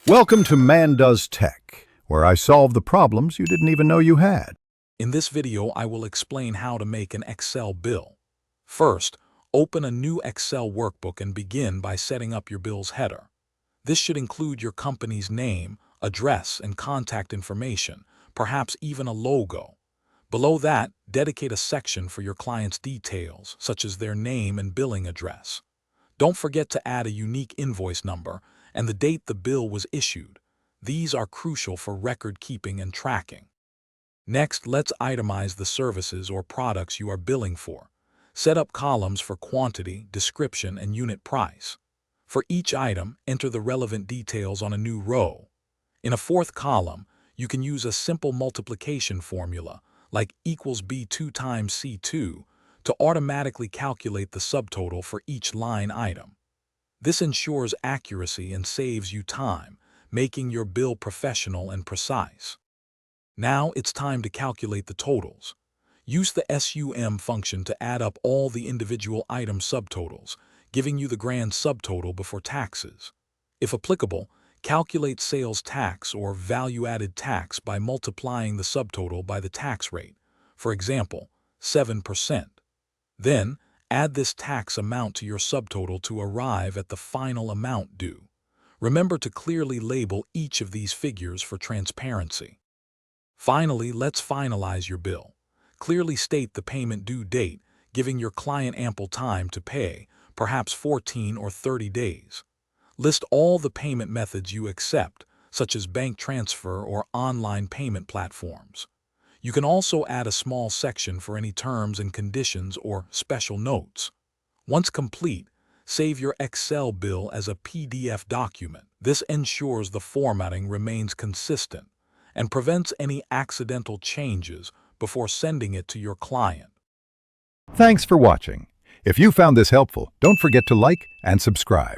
Welcome to Man Does Tech, where I solve the problems you didn't even know you had. In this video, I will explain how to make an Excel bill. First, open a new Excel workbook and begin by setting up your bill's header. This should include your company's name, address, and contact information, perhaps even a logo. Below that, dedicate a section for your client's details, such as their name and billing address. Don't forget to add a unique invoice number and the date the bill was issued. These are crucial for record keeping and tracking. Next, let's itemize the services or products you are billing for. Set up columns for quantity, description, and unit price. For each item, enter the relevant details on a new row. In a fourth column, you can use a simple multiplication formula, like equals B2 times C2, to automatically calculate the subtotal for each line item. This ensures accuracy and saves you time, making your bill professional and precise. Now it's time to calculate the totals. Use the SUM function to add up all the individual item subtotals, giving you the grand subtotal before taxes. If applicable, calculate sales tax or value-added tax by multiplying the subtotal by the tax rate, for example, 7%. Then, add this tax amount to your subtotal to arrive at the final amount due. Remember to clearly label each of these figures for transparency. Finally, let's finalize your bill. Clearly state the payment due date, giving your client ample time to pay, perhaps 14 or 30 days. List all the payment methods you accept, such as bank transfer or online payment platforms. You can also add a small section for any terms and conditions or special notes. Once complete, save your Excel bill as a PDF document. This ensures the formatting remains consistent and prevents any accidental changes before sending it to your client. Thanks for watching. If you found this helpful, don't forget to like and subscribe.